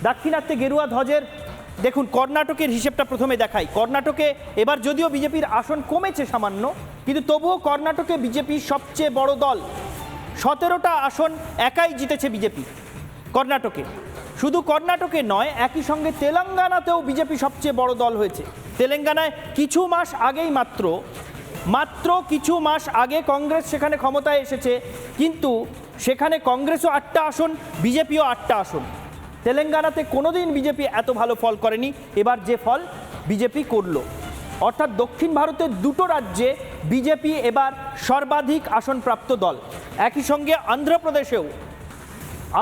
দাক্ষিণাত্যে গেরুয়া ধ্বজের দেখুন কর্ণাটকের হিসেবটা প্রথমে দেখাই। কর্ণাটকে এবার যদিও বিজেপির আসন কমেছে সামান্য, কিন্তু তবুও কর্ণাটকে বিজেপির সবচেয়ে বড় দল, 17টা আসন একাই জিতেছে বিজেপি কর্ণাটকে। শুধু কর্ণাটকে নয়, একই সঙ্গে তেলেঙ্গানাতেও বিজেপি সবচেয়ে বড় দল হয়েছে। তেলেঙ্গানায় কিছু মাস আগেই মাত্র কিছু মাস আগে কংগ্রেস সেখানে ক্ষমতায় এসেছে, কিন্তু সেখানে কংগ্রেসও 8টা আসন, বিজেপিও 8টা আসন। তেলেঙ্গানাতে কোনোদিন বিজেপি এত ভালো ফল করেনি, এবার যে ফল বিজেপি করলো। অর্থাৎ দক্ষিণ ভারতের দুটো রাজ্যে বিজেপি এবার সর্বাধিক আসনপ্রাপ্ত দল। একই সঙ্গে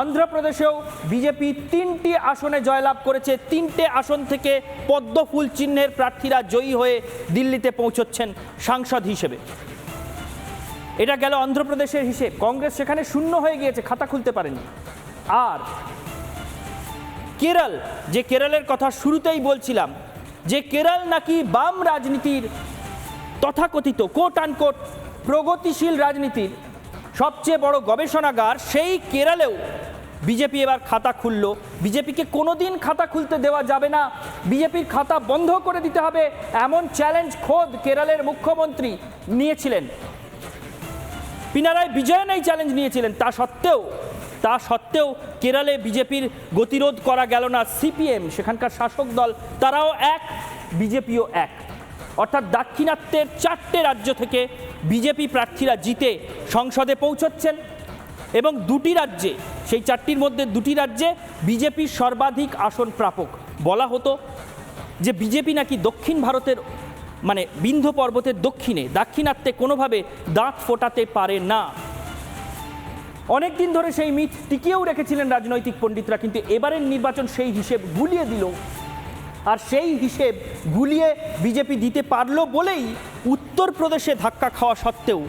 অন্ধ্রপ্রদেশেও বিজেপি 3টি আসনে জয়লাভ করেছে। 3টে আসন থেকে পদ্মফুল চিহ্নের প্রার্থীরা জয়ী হয়ে দিল্লিতে পৌঁছচ্ছেন সাংসদ হিসেবে। এটা গেল অন্ধ্রপ্রদেশের হিসেব। কংগ্রেস সেখানে শূন্য হয়ে গিয়েছে, খাতা খুলতে পারেনি। আর কেরল, যে কেরলের কথা শুরুতেই বলছিলাম, যে কেরল নাকি বাম রাজনীতির তথাকথিত কোট আনকোট প্রগতিশীল রাজনীতির সবচেয়ে বড় গবেষণাগার, সেই কেরলেও বিজেপি এবার খাতা খুলল। বিজেপিকে কোনোদিন খাতা খুলতে দেওয়া যাবে না, বিজেপির খাতা বন্ধ করে দিতে হবে, এমন চ্যালেঞ্জ খোদ কেরলের মুখ্যমন্ত্রী নিয়েছিলেন। পিনারাই বিজয়ন এই চ্যালেঞ্জ নিয়েছিলেন। তা সত্ত্বেও কেরলে বিজেপির গতিরোধ করা গেল না। সিপিএম, সেখানকার শাসক দল, তারাও এক, বিজেপিও এক। অর্থাৎ দাক্ষিণাত্যের 4টে রাজ্য থেকে বিজেপি প্রার্থীরা জিতে সংসদে পৌঁছচ্ছেন, এবং 2টি রাজ্যে, সেই 4টির মধ্যে 2টি রাজ্যে বিজেপির সর্বাধিক আসন প্রাপক। বলা হতো যে বিজেপি নাকি দক্ষিণ ভারতের, মানে বিন্ধ্য পর্বতের দক্ষিণে দাক্ষিণাত্যে কোনোভাবে দাঁত ফোটাতে পারে না। অনেক দিন ধরে সেই মিথ টিকিয়েও রেখেছিলেন রাজনৈতিক পণ্ডিতরা, কিন্তু এবারের নির্বাচন সেই হিসেব গুলিয়ে দিল। আর সেই হিসেব গুলিয়ে বিজেপি দিতে পারল বলেই উত্তরপ্রদেশে ধাক্কা খাওয়া সত্ত্বেও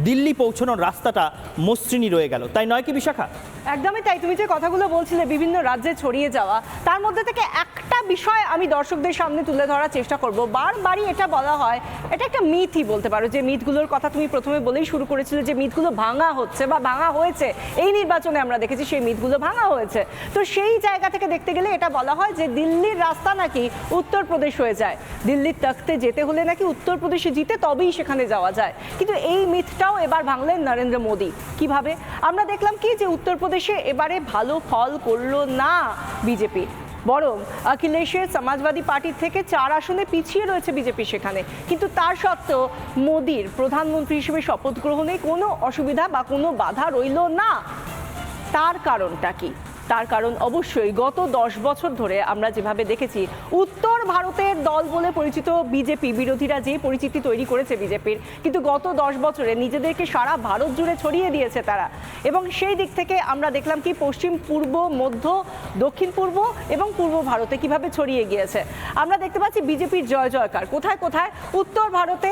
দিল্লি পৌঁছানোর রাস্তাটা মসৃণই রয়ে গেল, তাই নয় কি বিশাখা? একদমই তাই। তুমি যে কথাগুলো বলছিলে বিভিন্ন রাজ্যে ছড়িয়ে যাওয়া, তার মধ্যে থেকে একটা বিষয় আমি দর্শকদের সামনে তুলে ধরার চেষ্টা করব। বারবারই এটা বলা হয়, এটা একটা মিথই বলতে পারো, যে মিথগুলোর কথা তুমি প্রথমে বলেই শুরু করেছিলে, যে মিথগুলো ভাঙা হচ্ছে বা ভাঙা হয়েছে। এই নির্বাচনে আমরা দেখেছি সেই মিথগুলো ভাঙা হয়েছে। তো সেই জায়গা থেকে দেখতে গেলে এটা বলা হয় যে দিল্লির রাস্তা নাকি উত্তরপ্রদেশ হয়ে যায়, দিল্লির তখ্তে যেতে হলে নাকি উত্তরপ্রদেশে জিতে তবেই সেখানে যাওয়া যায়। কিন্তু এই মিথটাও এবার ভাঙলেন নরেন্দ্র মোদী। কিভাবে? আমরা দেখলাম কি, যে উত্তরপ্রদেশে এবারে ভালো ফল করলো না বিজেপি, বরং অখিলেশের সমাজবাদী পার্টির থেকে 4 আসনে পিছিয়ে রয়েছে বিজেপি সেখানে। কিন্তু তার সত্ত্বেও মোদীর প্রধানমন্ত্রী হিসেবে শপথ গ্রহণে কোনো অসুবিধা বা কোনো বাধা রইল না। তার কারণটা কি? তার কারণ অবশ্যই গত 10 বছর ধরে আমরা যেভাবে দেখেছি, উত্তর ভারতের দল বলে পরিচিত বিজেপি, বিরোধীরা যে পরিচিতি তৈরি করেছে বিজেপির, কিন্তু গত 10 বছরে নিজেদেরকে সারা ভারত জুড়ে ছড়িয়ে দিয়েছে তারা। এবং সেই দিক থেকে আমরা দেখলাম কি, পশ্চিম, পূর্ব, মধ্য, দক্ষিণ পূর্ব এবং পূর্ব ভারতে কিভাবে ছড়িয়ে গিয়েছে। আমরা দেখতে পাচ্ছি বিজেপির জয় জয়কার কোথায় কোথায়। উত্তর ভারতে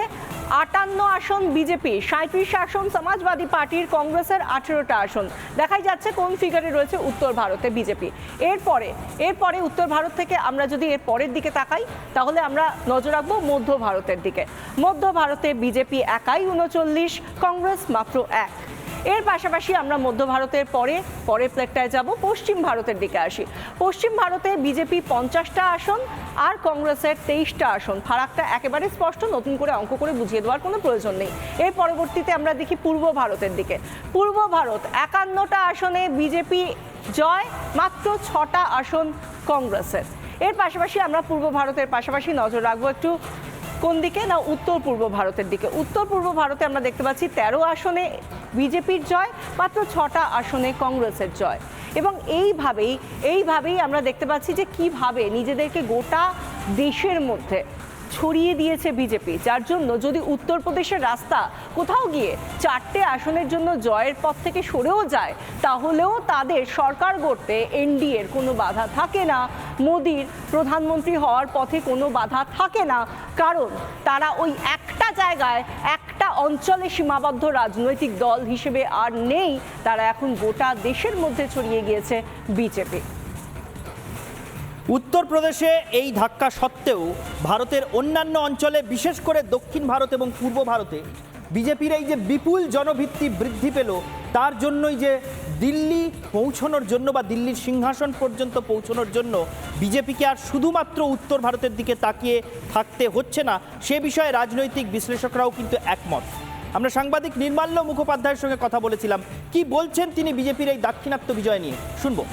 58 আসন বিজেপি, 37 আসন সমাজবাদী পার্টির, কংগ্রেসের 18টা আসন। দেখাই যাচ্ছে কোন ফিগারে রয়েছে উত্তর ভারতে বিজেপি। এরপরে উত্তর ভারত থেকে আমরা যদি এর পরের দিকে তাকাই, তাহলে আমরা নজর রাখবো মধ্য ভারতের দিকে। মধ্য ভারতে বিজেপি একাই 39, কংগ্রেস মাত্র 1। এর পাশাপাশি আমরা মধ্য ভারতের পরের প্লেটটায় যাব, পশ্চিম ভারতের দিকে আসি। পশ্চিম ভারতে বিজেপি 50টা আসন আর কংগ্রেসের 23টা আসন। ফারাকটা একেবারে স্পষ্ট, নতুন করে অঙ্ক করে বুঝিয়ে দেওয়ার কোনো প্রয়োজন নেই। এর পরবর্তীতে আমরা দেখি পূর্ব ভারতের দিকে। পূর্ব ভারত 51টা আসনে বিজেপি জয়, মাত্র 6টা আসন কংগ্রেসের। এর পাশাপাশি আমরা পূর্ব ভারতের পাশাপাশি নজর রাখবো একটু কোন দিকে না, উত্তর পূর্ব ভারতের দিকে। উত্তর পূর্ব ভারতে আমরা দেখতে পাচ্ছি 13 আসনে বিজেপির জয়, মাত্র 6টা আসনে কংগ্রেসের জয়। এবং এইভাবেই আমরা দেখতে পাচ্ছি যে কিভাবে নিজেদেরকে গোটা দেশের মধ্যে ছড়িয়ে দিয়েছে বিজেপি, যার জন্য যদি উত্তরপ্রদেশের রাস্তা কোথাও গিয়ে 4টে আসনের জন্য জয়ের পথ থেকে সরেও যায়, তাহলেও তাদের সরকার গড়তে এনডিএর কোনো বাধা থাকে না, মোদির প্রধানমন্ত্রী হওয়ার পথে কোনো বাধা থাকে না, কারণ তারা ওই একটা জায়গায়, একটা অঞ্চলে সীমাবদ্ধ রাজনৈতিক দল হিসেবে আর নেই, তারা এখন গোটা দেশের মধ্যে ছড়িয়ে গিয়েছে বিজেপি। উত্তরপ্রদেশে এই ধাক্কা সত্ত্বেও ভারতের অন্যান্য অঞ্চলে, বিশেষ করে দক্ষিণ ভারত এবং পূর্ব ভারতে বিজেপির এই যে বিপুল জনভিত্তি বৃদ্ধি পেল, তার জন্যই যে দিল্লি পৌঁছানোর জন্য বা দিল্লির সিংহাসন পর্যন্ত পৌঁছানোর জন্য বিজেপিকে আর শুধুমাত্র উত্তর ভারতের দিকে তাকিয়ে থাকতে হচ্ছে না, সে বিষয়ে রাজনৈতিক বিশ্লেষকরাও কিন্তু একমত। আমরা সাংবাদিক নির্মাল্য মুখোপাধ্যায়ের সঙ্গে কথা বলেছিলাম, কি বলছেন তিনি বিজেপির এই দাক্ষিণাত্য বিজয় নিয়ে, শুনবো।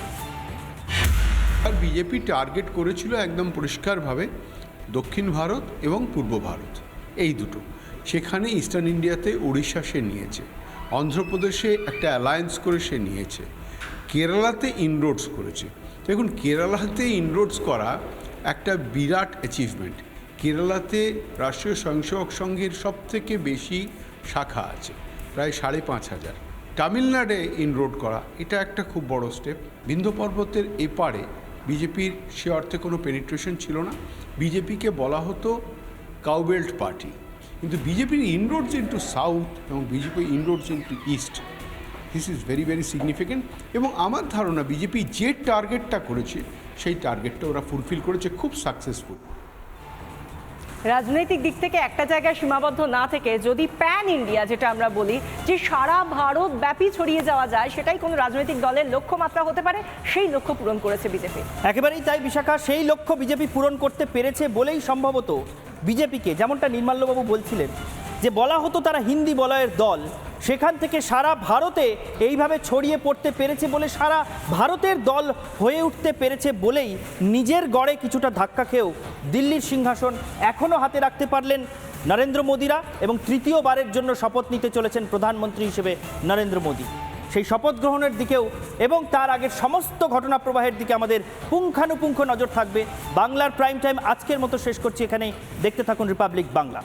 আর বিজেপি টার্গেট করেছিল একদম পরিষ্কারভাবে দক্ষিণ ভারত এবং পূর্ব ভারত, এই দুটো। সেখানে ইস্টার্ন ইন্ডিয়াতে উড়িষ্যা সে নিয়েছে, অন্ধ্রপ্রদেশে একটা অ্যালায়েন্স করে সে নিয়েছে, কেরালাতে ইনরোডস করেছে। দেখুন, কেরালাতে ইনরোডস করা একটা বিরাট অ্যাচিভমেন্ট। কেরালাতে রাষ্ট্রীয় স্বয়ংসেবক সংঘের সবথেকে বেশি শাখা আছে, প্রায় 5,500। তামিলনাড়ে ইনরোড করা, এটা একটা খুব বড় স্টেপ। বিন্ধ্য পর্বতের এপারে বিজেপির সে অর্থে কোনো পেনিট্রেশন ছিল না। বিজেপিকে বলা হতো কাউবেল্ট পার্টি, কিন্তু বিজেপির ইনরোডস ইন্টু সাউথ এবং BJP inroads into east, this is very very significant. এবং আমার ধারণা বিজেপি যে টার্গেটটা করেছে সেই টার্গেটটা ওরা ফুলফিল করেছে খুব সাকসেসফুল। রাজনৈতিক দিক থেকে একটা জায়গায় সীমাবদ্ধ না থেকে যদি প্যান ইন্ডিয়া, যেটা আমরা বলি, যে সারা ভারত ব্যাপী ছড়িয়ে যাওয়া যায়, সেটাই কোনো রাজনৈতিক দলের লক্ষ্যমাত্রা হতে পারে। সেই লক্ষ্য পূরণ করেছে বিজেপি। একেবারেই তাই বিশাখা, সেই লক্ষ্য বিজেপি পূরণ করতে পেরেছে বলেই সম্ভবত বিজেপিকে, যেমনটা নির্মাল্যবাবু বলছিলেন, যে বলা হতো তারা হিন্দি বলয়ের দল, সেখান থেকে সারা ভারতে এইভাবে ছড়িয়ে পড়তে পেরেছে বলে, সারা ভারতের দল হয়ে উঠতে পেরেছে বলেই নিজের গড়ে কিছুটা ধাক্কা খেয়েও দিল্লির সিংহাসন এখনও হাতে রাখতে পারলেন নরেন্দ্র মোদিরা, এবং তৃতীয়বারের জন্য শপথ নিতে চলেছেন প্রধানমন্ত্রী হিসেবে নরেন্দ্র মোদি। সেই শপথ গ্রহণের দিকেও এবং তার আগের সমস্ত ঘটনা প্রবাহের দিকে আমাদের পুঙ্খানুপুঙ্খ নজর থাকবে। বাংলার প্রাইম টাইম আজকের মতো শেষ করছি এখানেই। দেখতে থাকুন রিপাবলিক বাংলা।